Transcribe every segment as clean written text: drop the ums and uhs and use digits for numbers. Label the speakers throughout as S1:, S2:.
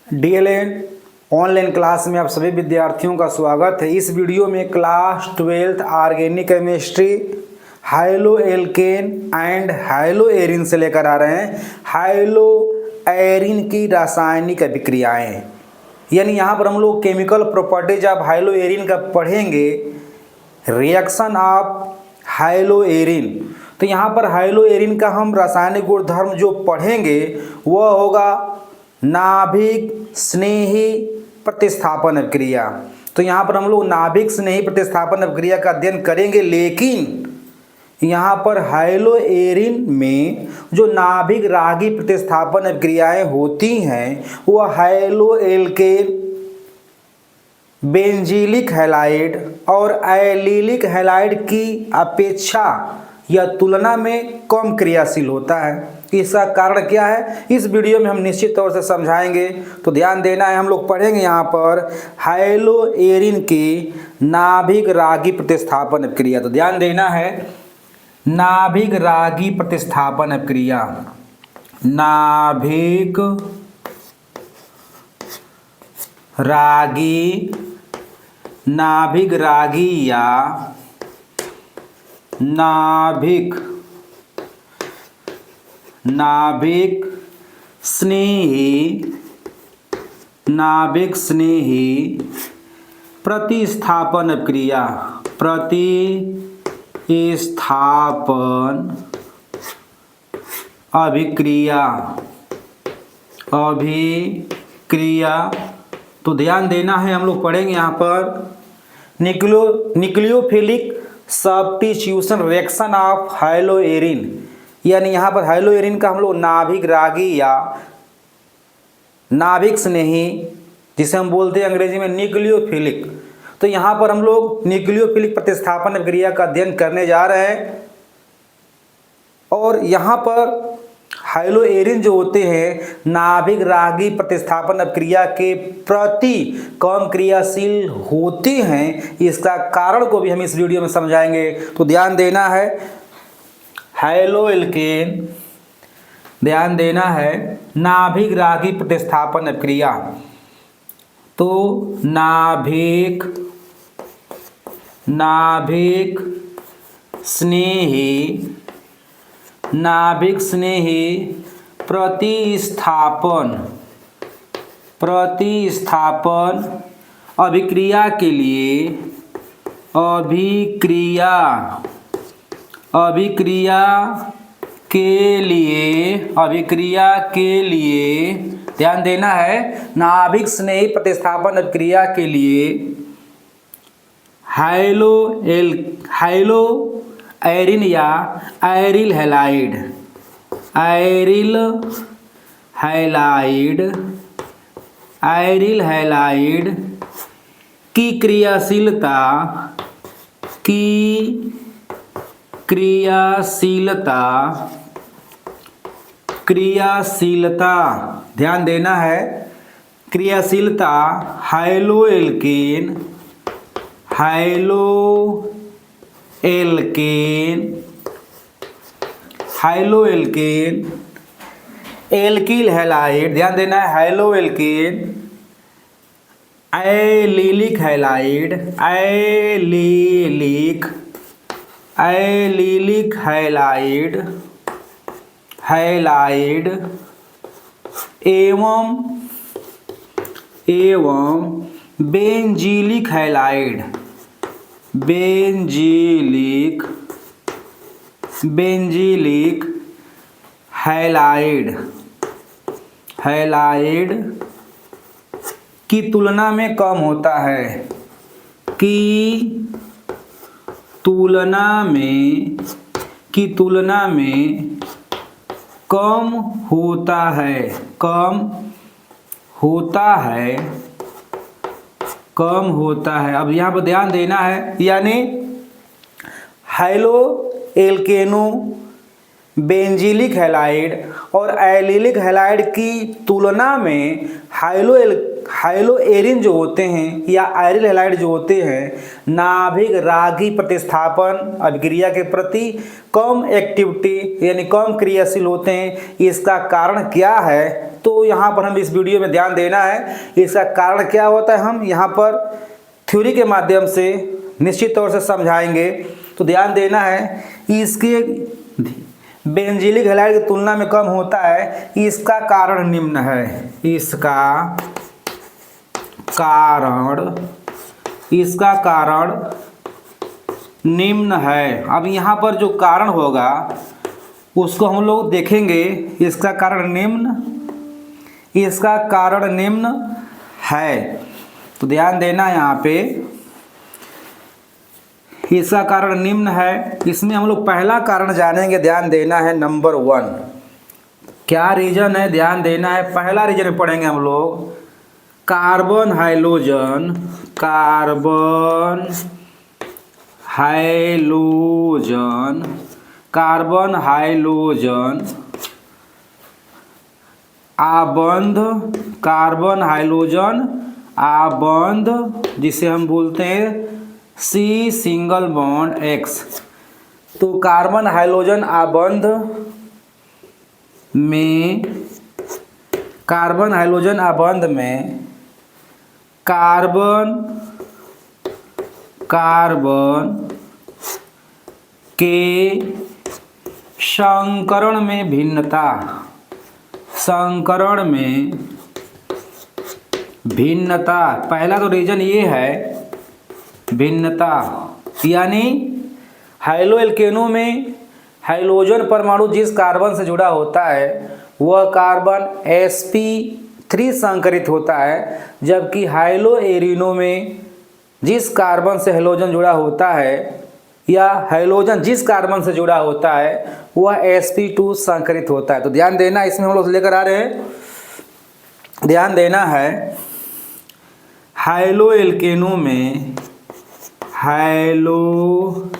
S1: DElEd online class में आप सभी विद्यार्थियों का स्वागत है। इस वीडियो में class 12th organic chemistry haloalkane and haloarene से लेकर आ रहे हैं हाइलो एरिन की रासायनिक अभिक्रियाएं। यानी यहाँ पर हम लोग chemical properties of haloarene का पढ़ेंगे, रिएक्शन ऑफ हाइलो एरिन। तो यहाँ पर हाइलो एरिन का हम रासायनिक गुणधर्म जो पढ़ेंगे वह होगा नाभिक स्नेही प्रतिस्थापन अभिक्रिया। तो यहाँ पर हम लोग नाभिक स्नेही प्रतिस्थापन अभिक्रिया का अध्ययन करेंगे, लेकिन यहाँ पर हाइलो एरिन में जो नाभिक रागी प्रतिस्थापन अभिक्रियाएं होती हैं वह हाइलो एल्केन, बेंजीलिक हैलाइड और एलिलिक हैलाइड की अपेक्षा या तुलना में कम क्रियाशील होता है। इसका कारण क्या है इस वीडियो में हम निश्चित तौर से समझाएंगे। तो ध्यान देना है, हम लोग पढ़ेंगे यहाँ पर हाइलो एरिन की नाभिक रागी प्रतिस्थापन अभिक्रिया। तो ध्यान देना है, नाभिक रागी प्रतिस्थापन अभिक्रिया, नाभिक रागी या नाभिक स्नेही प्रतिस्थापन अभिक्रिया। तो ध्यान देना है, हम लोग पढ़ेंगे यहाँ पर nucleophilic substitution reaction of haloarene. यानी यहाँ पर हाइलो एरिन का हम लोग नाभिक रागी या नाभिक स्नेही, जिसे हम बोलते हैं अंग्रेजी में न्यूक्लियोफिलिक। तो यहाँ पर हम लोग न्यूक्लियोफिलिक प्रतिस्थापन अभिक्रिया का अध्ययन करने जा रहे हैं। और यहाँ पर हाइलो एरिन जो होते हैं नाभिक रागी प्रतिस्थापन अभिक्रिया के प्रति कम क्रियाशील होते हैं। इसका कारण को भी हम इस वीडियो में समझाएंगे। तो ध्यान देना है, हाइलो एल्केन, ध्यान देना है, नाभिक रागी प्रतिस्थापन अभिक्रिया। तो नाभिक स्नेही प्रतिस्थापन अभिक्रिया के लिए ध्यान देना है, नाभिक स्नेही प्रतिस्थापन अभिक्रिया के लिए हाइलो एरिन या एरिल हैलाइड की क्रियाशीलता ध्यान देना है, क्रियाशीलता हाइलो एल्केन एल्किल हैलाइड, ध्यान देना है, हाइलो एल्केन एलिलिक हैलाइड एवं बेंजीलिक हैलाइड की तुलना में कम होता है, कम होता है। अब यहाँ पर ध्यान देना है, यानी हाइलो एल्केनो बेंजीलिक हैलाइड और एलिलिक हैलाइड की तुलना में हाइलो एरिन जो होते हैं या एरिल हैलाइड जो होते हैं नाभिक रागी प्रतिस्थापन अभिक्रिया के प्रति कम एक्टिविटी यानी कम क्रियाशील होते हैं। इसका कारण क्या है? तो यहाँ पर हम इस वीडियो में ध्यान देना है इसका कारण क्या होता है, हम यहाँ पर थ्योरी के माध्यम से निश्चित तौर से समझाएंगे। तो ध्यान देना है, इसके बेंजीलिक हैलाइड की तुलना में कम होता है, इसका कारण निम्न है। इसका कारण निम्न है। अब यहाँ पर जो कारण होगा उसको हम लोग देखेंगे। इसका कारण निम्न है। तो ध्यान देना यहाँ पे, इसका कारण निम्न है। इसमें हम लोग पहला कारण जानेंगे। ध्यान देना है, नंबर 1 क्या रीजन है, ध्यान देना है। पहला रीजन पढ़ेंगे हम लोग कार्बन हाइड्रोजन आबंध जिसे हम बोलते हैं C सिंगल बॉन्ड X। तो कार्बन हाइड्रोजन आबंध में कार्बन के संकरण में भिन्नता, पहला तो रीजन ये है भिन्नता, यानी हाइड्रोएल्केनों में हाइड्रोजन परमाणु जिस कार्बन से जुड़ा होता है वह कार्बन sp3 संकरित होता है, जबकि हाइड्रोएरिनों में जिस कार्बन से हाइड्रोजन जुड़ा होता है या हाइड्रोजन जिस कार्बन से जुड़ा होता है वह sp2 संकरित होता है। तो ध्यान देना, इसमें हम लोग लेकर आ रहे हैं, ध्यान देना है हाइड्रोएल्केनों में हाइड्रोजन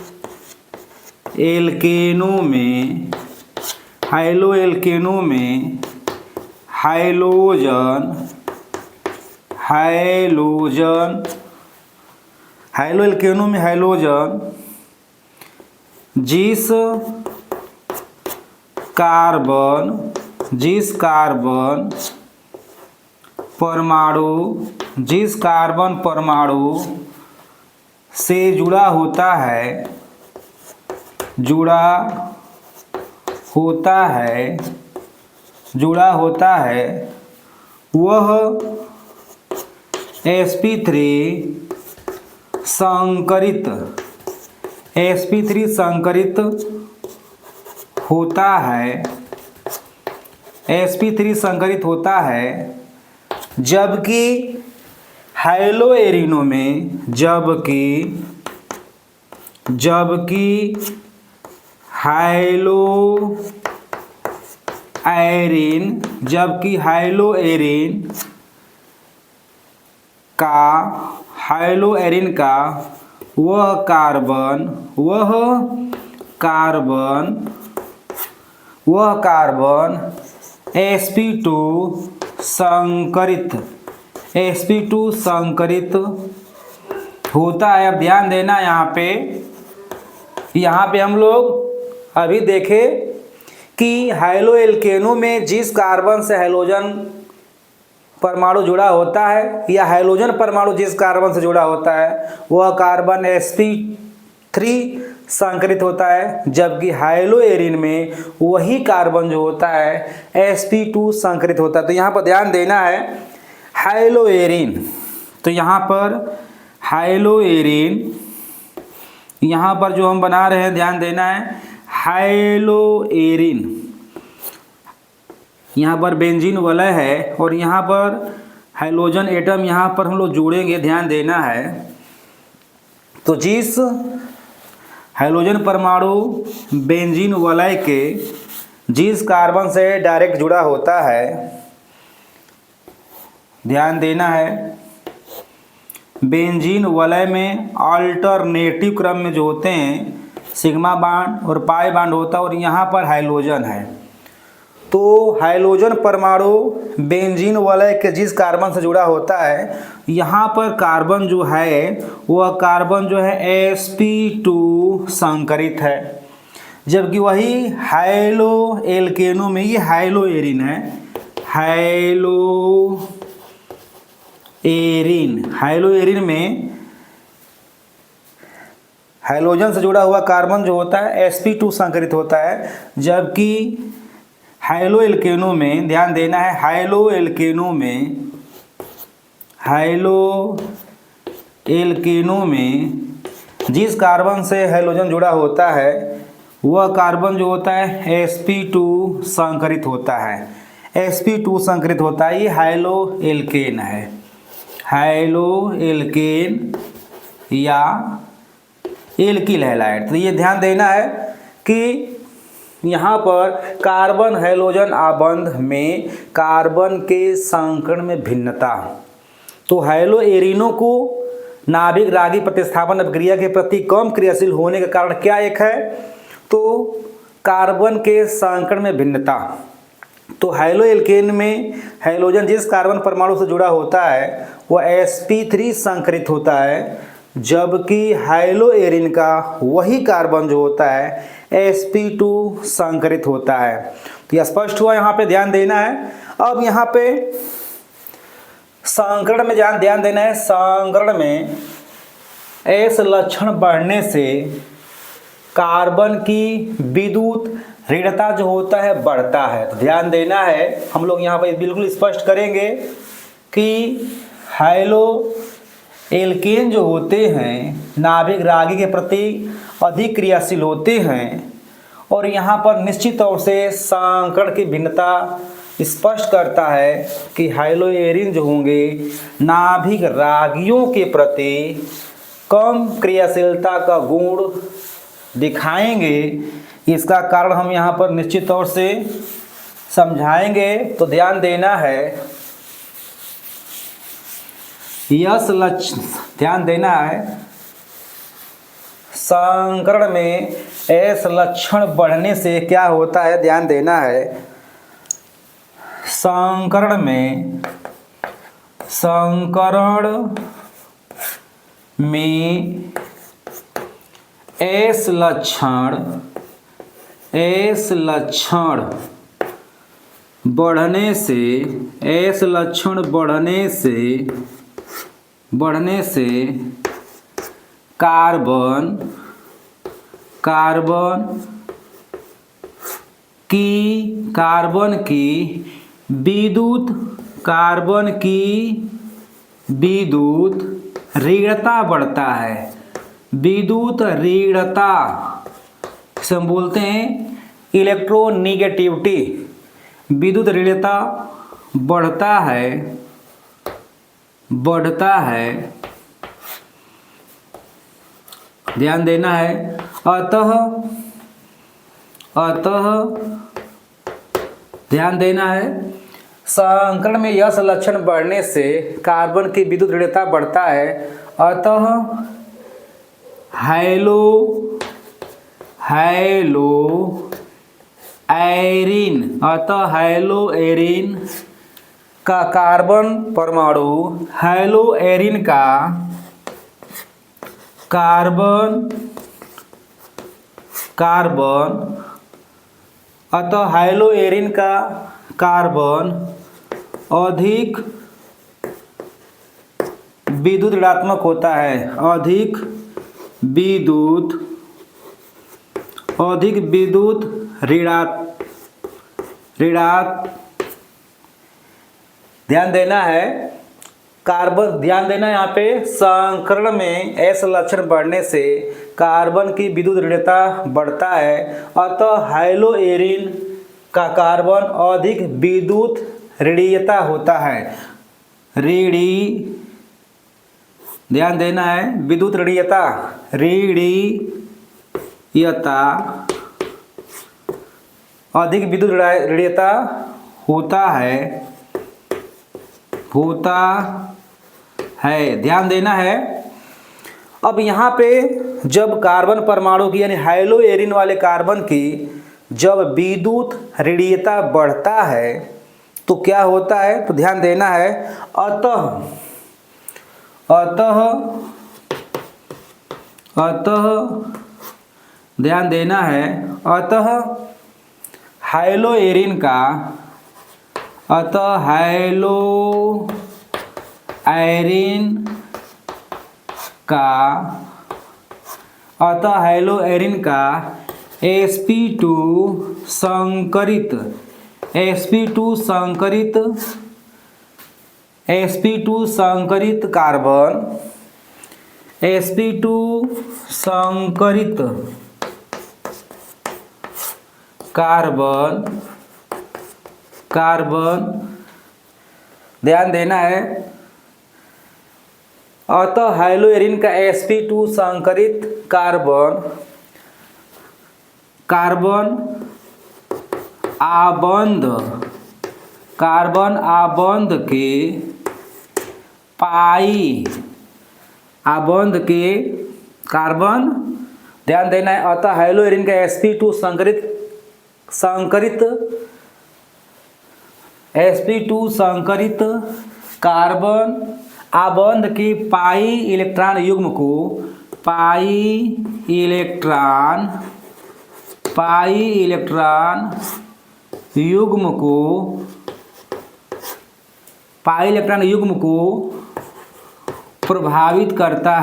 S1: जिस कार्बन परमाणु से जुड़ा होता है वह sp3 संकरित होता है, जबकि हाइड्रोएरिनों हाइड्रोएरिन का वह कार्बन sp2 संकरित होता है। अब ध्यान देना, यहाँ पे हम लोग अभी देखें कि हाइड्रोएल्केनों में जिस कार्बन से हाइड्रोजन परमाणु जुड़ा होता है या हाइड्रोजन परमाणु जिस कार्बन से जुड़ा होता है वह कार्बन sp3 संकरित होता है, जबकि हाइड्रोएरिन में वही कार्बन जो होता है sp2 संकरित होता है। तो यहाँ पर ध्यान देना है हाइड्रोएरिन, तो यहाँ पर हाइड्रोएरिन, यहाँ पर जो हम बना रहे हैं ध्यान देना है हाइड्रोएरिन, यहाँ पर बेंजीन वलय है और यहाँ पर हाइड्रोजन एटम यहाँ पर हम लोग जोड़ेंगे, ध्यान देना है। तो जिस हाइड्रोजन परमाणु बेंजीन वलय के जिस कार्बन से डायरेक्ट जुड़ा होता है, ध्यान देना है, बेंजीन वलय में अल्टरनेटिव क्रम में जो होते हैं सिग्मा बांड और पाई बांड होता है और यहाँ पर हाइड्रोजन है। तो हाइड्रोजन परमाणु बेंजीन वलय के जिस कार्बन से जुड़ा होता है यहाँ पर कार्बन जो है वह कार्बन जो है sp2 संकरित है, जबकि वही हाइड्रोएल्केनों में ये हाइड्रोएरिन है, हाइलोएरिन में हाइड्रोजन से जुड़ा हुआ कार्बन जो होता है sp2 संकरित होता है, जबकि हाइलोएल्केनों में ध्यान देना है, हाइलोएल्केनों में जिस कार्बन से हाइड्रोजन जुड़ा होता है वह कार्बन जो होता है sp2 संकरित होता है, sp2 संकरित होता है। ये हाइलोएल्केन है, हाइलोएल्केन या एल्किल हैलाइड। तो ये ध्यान देना है कि यहाँ पर कार्बन हाइड्रोजन आबंध में कार्बन के संकरण में भिन्नता, तो हाइलोएरिनों को नाभिक रागी प्रतिस्थापन अभिक्रिया के प्रति कम क्रियाशील होने के कारण क्या एक है, तो कार्बन के संकरण में भिन्नता। तो हाइलोएल्केन में हाइड्रोजन जिस कार्बन परमाणु से जुड़ा होता है वह sp3 संकरित होता है, जबकि हाइलोएरिन का वही कार्बन जो होता है sp2 संकरित होता है। तो यह स्पष्ट हुआ, यहाँ पे ध्यान देना है। अब यहाँ पे संकरण में ध्यान देना है, संकरण में S लक्षण बढ़ने से कार्बन की विद्युत ऋणता जो होता है बढ़ता है। तो ध्यान देना है, हम लोग यहाँ पर बिल्कुल स्पष्ट करेंगे कि हाइलोएल्केन जो होते हैं नाभिक रागी के प्रति अधिक क्रियाशील होते हैं, और यहाँ पर निश्चित तौर से संकरण की भिन्नता स्पष्ट करता है कि हाइलोएरिन जो होंगे नाभिक रागियों के प्रति कम क्रियाशीलता का गुण दिखाएंगे। इसका कारण हम यहाँ पर निश्चित तौर से समझाएंगे। तो ध्यान देना है, यस लक्षण ध्यान देना है, संकरण में S लक्षण बढ़ने से क्या होता है, ध्यान देना है, संकरण में S लक्षण बढ़ने से कार्बन की विद्युत ऋणता बढ़ता है। विद्युत ऋणता से हम बोलते हैं इलेक्ट्रोनिगेटिविटी। विद्युत ऋणता बढ़ता है, ध्यान देना है। अतः ध्यान देना है, संकरण में यह लक्षण बढ़ने से कार्बन की विद्युत ऋणता बढ़ता है। अतः हाइलोएरिन का कार्बन परमाणु हाइलोएरिन का कार्बन अधिक विद्युत ऋणात्मक होता है, अधिक विद्युत ध्यान देना है, कार्बन ध्यान देना है यहाँ पे, संकरण में S लक्षण बढ़ने से कार्बन की विद्युत ऋणता बढ़ता है। अतः हाइलोएरिन का कार्बन अधिक विद्युत ऋणीयता होता है। ध्यान देना है, विद्युत ऋणीयता अधिक विद्युत ऋणीयता होता है, ध्यान देना है। अब यहाँ पे जब कार्बन परमाणु की यानी हाइलोएरिन वाले कार्बन की जब विद्युत ऋणीयता बढ़ता है तो क्या होता है, तो ध्यान देना है, अतः ध्यान देना है, अतः हाइलोएरिन का अतः हैलो एरिन का sp2 संकरित कार्बन ध्यान देना है। अतः हैलोएरिन का sp2 संकरित कार्बन आबंध के कार्बन ध्यान देना है। अतः हैलोएरिन का sp2 संकरित कार्बन आबंध के पाई इलेक्ट्रॉन युग्म को प्रभावित करता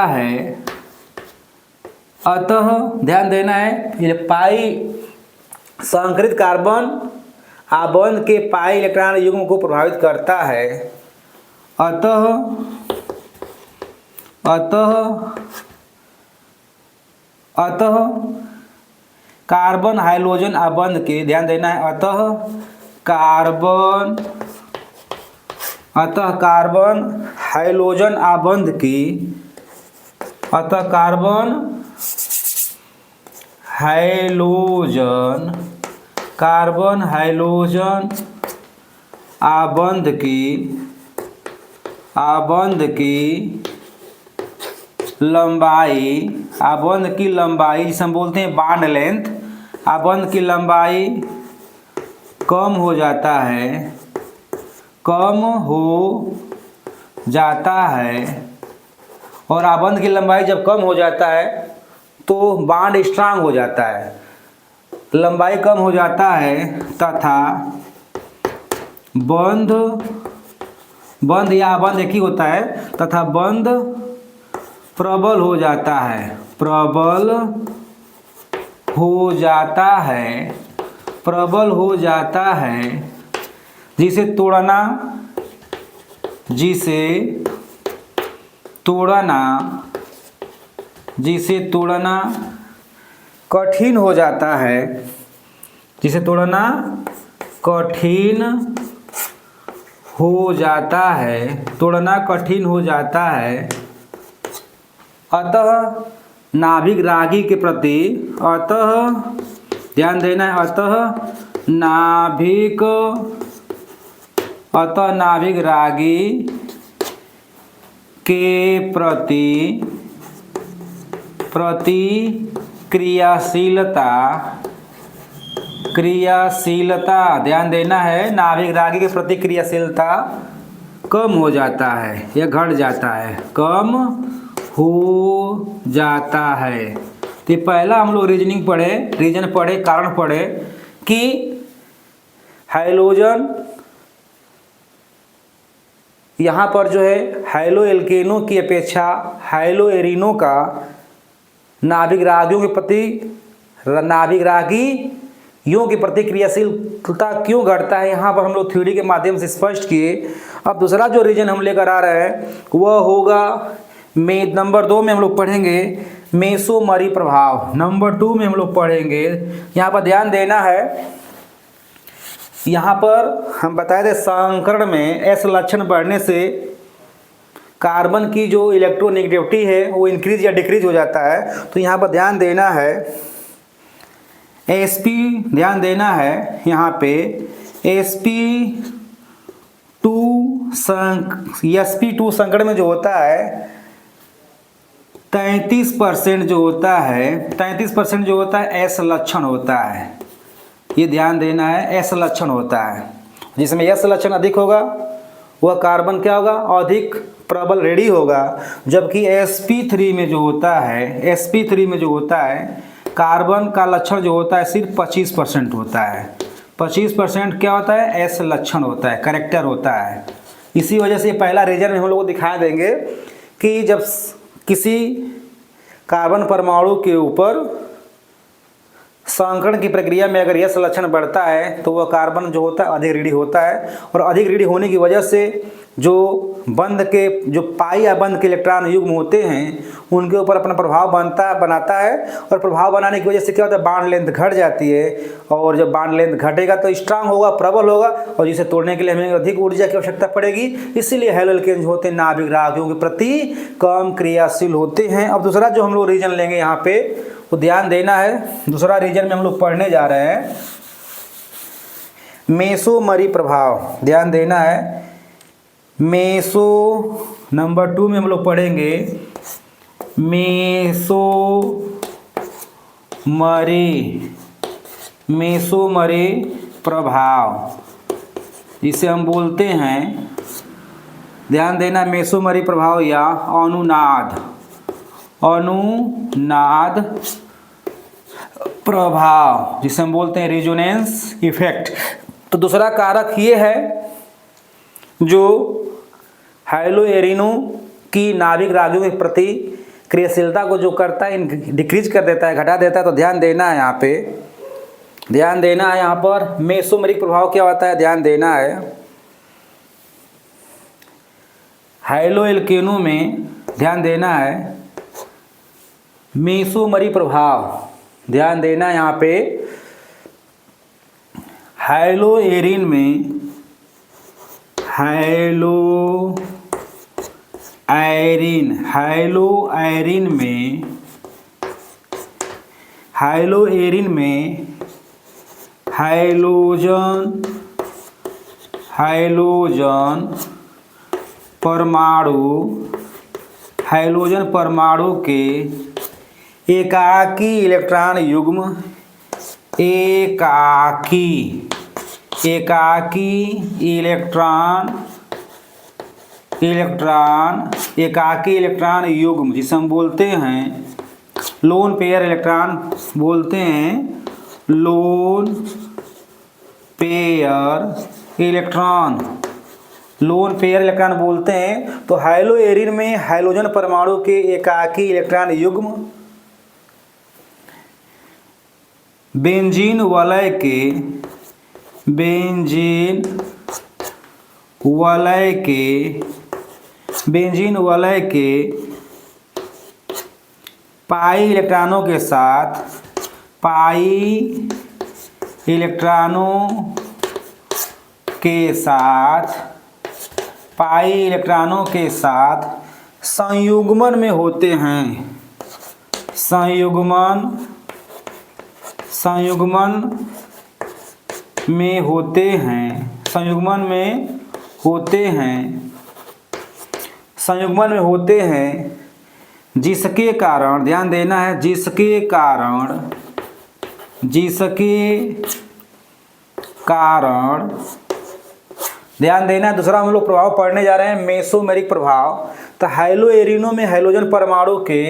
S1: है। अतः ध्यान देना है, ये पाई संकरित कार्बन आबंध के पाई इलेक्ट्रॉन युग्म को प्रभावित करता है। अतः कार्बन हाइड्रोजन आबंध के ध्यान देना है। अतः कार्बन हाइड्रोजन आबंध की कार्बन हाइड्रोजन आबंध की लंबाई जिसे हम बोलते हैं बॉन्ड लेंथ, आबंध की लंबाई कम हो जाता है और आबंध की लंबाई जब कम हो जाता है तो बॉन्ड स्ट्रांग हो जाता है। लंबाई कम हो जाता है तथा बंध या आबंध एक ही होता है, तथा बंध प्रबल हो जाता है, जिसे तोड़ना कठिन हो जाता है, अतः नाभिक रागी के प्रति ध्यान देना है। अतः नाभिक रागी के प्रति क्रियाशीलता ध्यान देना है। नाभिक रागी के प्रति क्रियाशीलता कम हो जाता है या घट जाता है, कम हो जाता है। तो पहला हम लोग रीजन पढ़े, कारण पढ़े कि हाइड्रोजन यहाँ पर जो है हैलो एल्केनों की अपेक्षा हैलो एरिनों का नाभिक रागियों के प्रति क्रियाशीलता क्यों घटता है, यहाँ पर हम लोग थ्योरी के माध्यम से स्पष्ट किए। अब दूसरा जो रीजन हम लेकर आ रहे हैं वह होगा नंबर 2 में हम लोग पढ़ेंगे मेसोमरी प्रभाव। नंबर 2 में हम लोग पढ़ेंगे, यहाँ पर ध्यान देना है। यहाँ पर हम बताए थे संकरण में S लक्षण बढ़ने से कार्बन की जो इलेक्ट्रोनेगेटिविटी है वो इंक्रीज या डिक्रीज हो जाता है। तो यहाँ पर ध्यान देना है ध्यान देना है यहाँ पे sp2 संकरण में जो होता है 33% जो होता है S लक्षण होता है। ये ध्यान देना है, S लक्षण होता है। जिसमें S लक्षण अधिक होगा वह कार्बन क्या होगा, अधिक प्रबल रेडी होगा। जबकि sp3 में जो होता है, sp3 में जो होता है कार्बन का लक्षण जो होता है सिर्फ 25% होता है। 25% क्या होता है, एस लक्षण होता है, करेक्टर होता है। इसी वजह से पहला रीजन में हम लोग को दिखा देंगे कि जब किसी कार्बन परमाणु के ऊपर संकरण की प्रक्रिया में अगर यस लक्षण बढ़ता है तो वह कार्बन जो होता है अधिक रीडी होता है, और अधिक रीडी होने की वजह से जो बंध के जो पाई या बंध के इलेक्ट्रॉन युग्म होते हैं उनके ऊपर अपना प्रभाव बनाता है, और प्रभाव बनाने की वजह से क्या होता है, बॉन्ड लेंथ घट जाती है। और जब बॉन्ड लेंथ घटेगा तो स्ट्रांग होगा, प्रबल होगा, और जिसे तोड़ने के लिए हमें अधिक ऊर्जा की आवश्यकता पड़ेगी। इसीलिए हैलो एल्केन जो होते हैं नाभिक राखियों के प्रति कम क्रियाशील होते हैं। अब दूसरा जो हम लोग रीजन लेंगे यहाँ पे वो ध्यान देना है, दूसरा रीजन में हम लोग पढ़ने जा रहे हैं मेसोमरी प्रभाव। ध्यान देना है, मेसो नंबर 2 में हम लोग पढ़ेंगे मेसोमरी प्रभाव, जिसे हम बोलते हैं, ध्यान देना, मेसोमरी प्रभाव या अनुनाद प्रभाव, जिसे हम बोलते हैं रेजोनेंस इफेक्ट। तो दूसरा कारक ये है जो हैलो एरिनो की नाभिक राखियों के प्रति क्रियाशीलता को जो करता है, डिक्रीज कर देता है, घटा देता है। तो ध्यान देना है यहाँ पे, ध्यान देना है यहाँ पर मेसोमरिक प्रभाव क्या होता है, ध्यान देना है। हैलो एल्केनो में ध्यान देना है मेसोमरी प्रभाव, ध्यान देना है यहाँ पे हैलो एरिन में, हैलो एरिन में हाइलोजन परमाणु के एकाकी इलेक्ट्रॉन युग्म, एकाकी इलेक्ट्रॉन युग्म, जिसे हम बोलते हैं लोन पेयर इलेक्ट्रॉन, बोलते हैं लोन पेयर इलेक्ट्रॉन बोलते हैं। तो हैलो एरिन में हाइलोजन परमाणु के एकाकी इलेक्ट्रॉन युग्म बेंजीन वलय के पाई इलेक्ट्रॉनों के साथ संयुग्मन में होते हैं, संयुग्मन में होते हैं, जिसके कारण, ध्यान देना है, जिसके कारण ध्यान देना है। दूसरा हम लोग प्रभाव पढ़ने जा रहे हैं मेसोमेरिक प्रभाव। तो हैलो एरिनो में हाइलोजन परमाणु के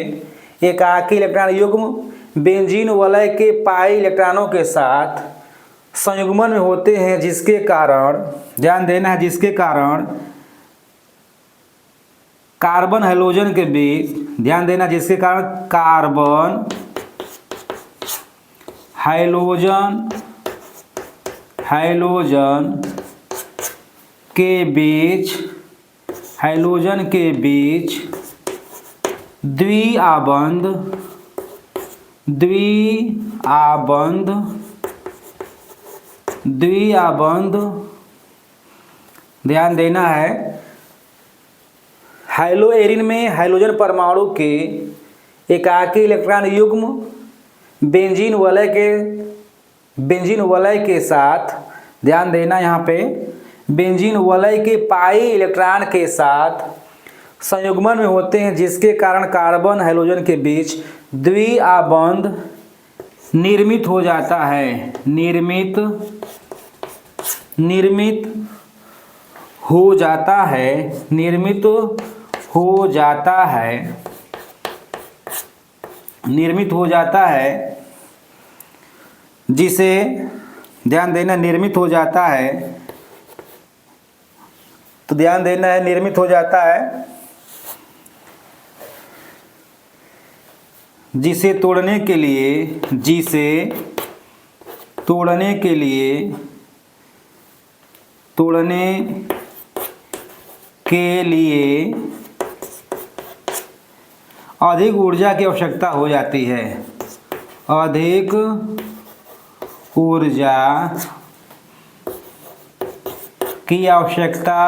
S1: एकाकी इलेक्ट्रॉन युग्म बेंजीन वलय के पाई इलेक्ट्रॉनों के साथ संयुग्मन में होते हैं, जिसके कारण, ध्यान देना है, जिसके कारण कार्बन हाइलोजन के बीच, ध्यान देना, जिसके कारण कार्बन हाइलोजन के बीच द्विआबंध ध्यान देना है। हैलो एरिन में हाइलोजन परमाणु के एकाकी इलेक्ट्रॉन युग्म बेंजीन वलय के साथ, ध्यान देना यहाँ पे, बेंजीन वलय के पाई इलेक्ट्रॉन के साथ संयुग्मन में होते हैं, जिसके कारण कार्बन हाइलोजन के बीच द्विआबंध निर्मित हो जाता है, निर्मित हो जाता है, निर्मित हो जाता है, निर्मित हो जाता है, जिसे ध्यान देना निर्मित हो जाता है, तो ध्यान देना है निर्मित हो जाता है, जिसे तोड़ने के लिए, जिसे तोड़ने के लिए, तोड़ने के लिए अधिक ऊर्जा की आवश्यकता हो जाती है, अधिक ऊर्जा की आवश्यकता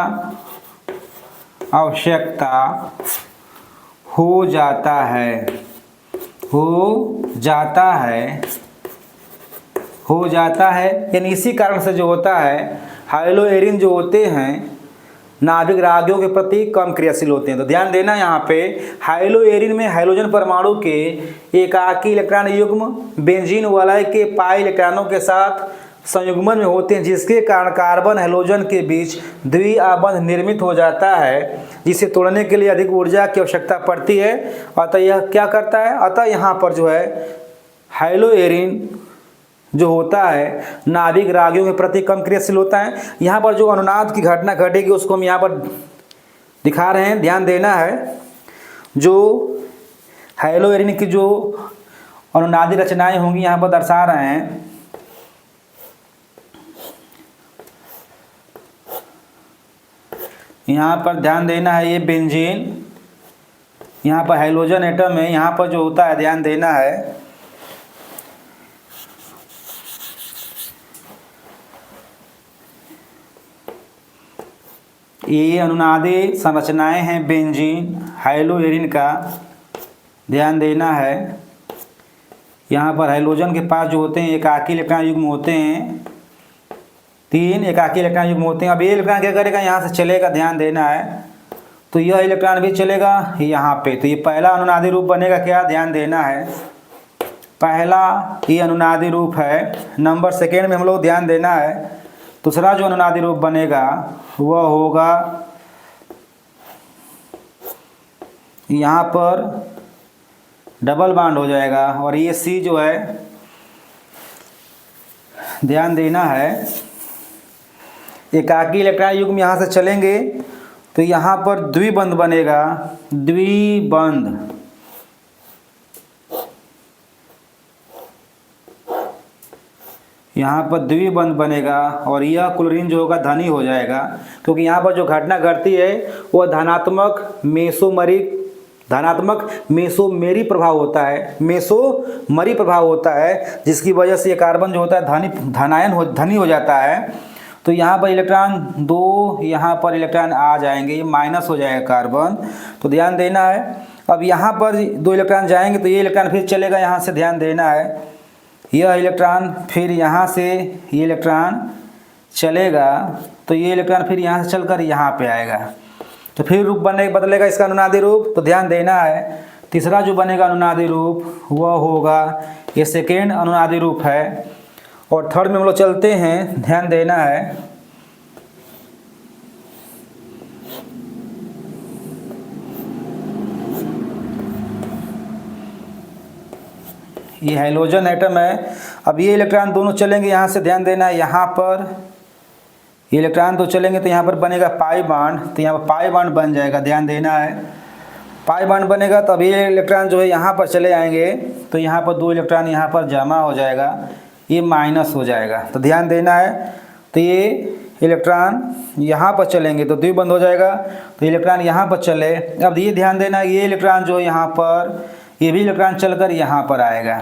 S1: हो जाता है, हो जाता है, हो जाता है। यानी इसी कारण से जो होता है हाइलो एरिन जो होते हैं नाभिक रागियों के प्रति कम क्रियाशील होते हैं। तो ध्यान देना यहाँ पे हाइलो एरिन में हाइड्रोजन परमाणु के एकाकी इलेक्ट्रॉन युग्म बेंजीन वलय के पाई इलेक्ट्रॉनों के साथ संयुग्मन में होते हैं, जिसके कारण कार्बन हैलोजन के बीच द्विआबंध निर्मित हो जाता है, जिसे तोड़ने के लिए अधिक ऊर्जा की आवश्यकता पड़ती है। अतः यह क्या करता है, अतः यहाँ पर जो है हाइलो एरिन जो होता है नाभिक रागियों के प्रति कम क्रियाशील होता है। यहाँ पर जो अनुनाद की घटना घटेगी उसको हम यहाँ पर दिखा रहे हैं, ध्यान देना है। जो हाइलो एरिन की जो अनुनादी रचनाएं होंगी यहाँ पर दर्शा रहे हैं। यहाँ पर ध्यान देना है, ये बेंजीन, यहाँ पर हाइड्रोजन एटम है, यहाँ पर जो होता है ध्यान देना है ये अनुनादी संरचनाएं हैं बेंजीन हाइलो एरिन का, ध्यान देना है। यहाँ पर हाइड्रोजन के पास जो होते हैं एकाकी इलेक्ट्रॉन युग्म होते हैं, 3 एकाकी इलेक्ट्रॉन युग्म होते हैं। अब ये इलेक्ट्रॉन क्या करेगा, यहाँ से चलेगा, ध्यान देना है। तो यह इलेक्ट्रॉन भी चलेगा यहाँ पे, तो ये पहला अनुनादी रूप बनेगा क्या, ध्यान देना है। पहला ये अनुनादी रूप है। नंबर सेकेंड में हम लोग ध्यान देना है दूसरा जो अनुनादी रूप बनेगा वह होगा यहाँ पर डबल बॉन्ड हो जाएगा, और ये सी जो है ध्यान देना है एकाकी इलेक्ट्रॉन युग्म यहाँ से चलेंगे तो यहाँ पर द्विबंध बनेगा, द्विबंध। यहाँ पर द्विबंध बनेगा और यह क्लोरीन जो होगा धनी हो जाएगा, क्योंकि यहाँ पर जो घटना घटती है वह धनात्मक मेसोमेरी प्रभाव होता है, मेसोमरी प्रभाव होता है, जिसकी वजह से ये कार्बन जो होता है धनी हो जाता है। तो यहाँ पर इलेक्ट्रॉन 2 यहाँ पर इलेक्ट्रॉन आ जाएंगे, ये माइनस हो जाएगा कार्बन। तो ध्यान देना है। अब यहाँ पर 2 इलेक्ट्रॉन जाएंगे तो ये इलेक्ट्रॉन फिर चलेगा यहाँ से, ध्यान देना है। यह इलेक्ट्रॉन फिर यहाँ से ये इलेक्ट्रॉन चलेगा तो ये इलेक्ट्रॉन फिर यहाँ से चलकर यहाँ पे आएगा, तो फिर रूप बदलेगा इसका अनुनादी रूप। तो ध्यान देना है तीसरा जो बनेगा अनुनादी रूप वह होगा, ये सेकेंड अनुनादी रूप है। और थर्ड में हम लोग चलते हैं, ध्यान देना है। ये हाइड्रोजन एटम है। अब ये इलेक्ट्रॉन दोनों चलेंगे यहाँ से, ध्यान देना है। यहाँ पर ये इलेक्ट्रॉन तो चलेंगे तो यहाँ पर बनेगा पाई बॉन्ड, तो यहाँ पर पाई बॉन्ड बन जाएगा, ध्यान देना है। पाई बॉन्ड बनेगा तो अब ये इलेक्ट्रॉन जो है यहाँ पर चले आएंगे तो यहाँ पर 2 इलेक्ट्रॉन यहाँ पर जमा हो जाएगा, ये माइनस हो जाएगा, तो ध्यान देना है। तो ये इलेक्ट्रॉन यहाँ पर चलेंगे तो द्विबंध हो जाएगा, तो इलेक्ट्रॉन यहाँ पर चले। अब ये ध्यान देना है ये इलेक्ट्रॉन जो है यहाँ पर, ये भी इलेक्ट्रॉन चलकर यहाँ पर आएगा,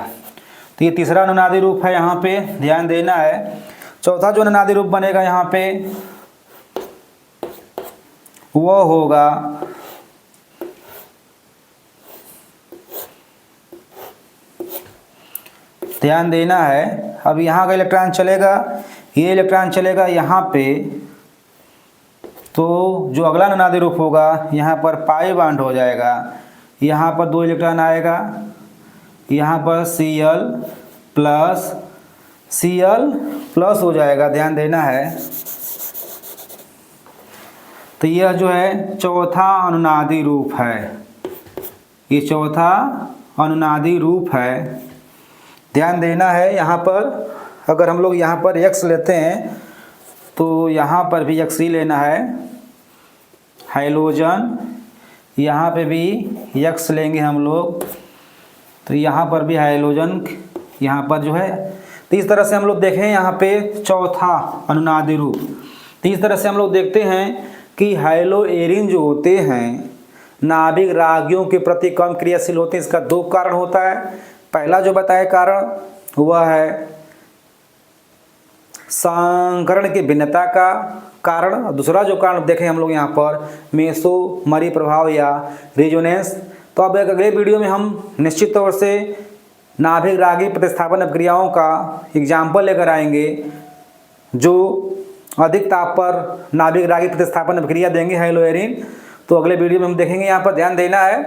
S1: तो ये तीसरा अनुनादी रूप है यहाँ पे, ध्यान देना है। चौथा जो अनुनादी रूप बनेगा यहाँ पे वो होगा ध्यान देना है। अब यहाँ का इलेक्ट्रॉन चलेगा, ये इलेक्ट्रॉन चलेगा यहाँ पे, तो जो अगला अनुनादी रूप होगा यहाँ पर पाई बॉन्ड हो जाएगा, यहाँ पर 2 इलेक्ट्रॉन आएगा, यहाँ पर Cl प्लस हो जाएगा, ध्यान देना है। तो यह जो है चौथा अनुनादी रूप है, ये चौथा अनुनादी रूप है। ध्यान देना है यहाँ पर, अगर हम लोग यहाँ पर यक्स लेते हैं तो यहाँ पर भी यक्स ही लेना है, हाइलोजन, यहाँ पे भी यक्स लेंगे हम लोग, तो यहाँ पर भी हाइलोजन, यहाँ पर जो है। तो इस तरह से हम लोग देखें यहाँ पे चौथा अनुनादी रूप। तो इस तरह से हम लोग देखते हैं कि हाइलोएरिन जो होते हैं नाभिक रागियों के प्रति कम क्रियाशील होते हैं। इसका दो कारण होता है। पहला जो बताया कारण वह है संकरण की भिन्नता का कारण, और दूसरा जो कारण देखें हम लोग यहाँ पर मेसोमरी प्रभाव या रेजोनेंस। तो अब एक अगले वीडियो में हम निश्चित तौर से नाभिक रागी प्रतिस्थापन अभिक्रियाओं का एग्जाम्पल लेकर आएंगे जो अधिक ताप पर नाभिक रागी प्रतिस्थापन अभिक्रिया देंगे हाइलोएरिन। तो अगले वीडियो में हम देखेंगे। यहाँ पर ध्यान देना है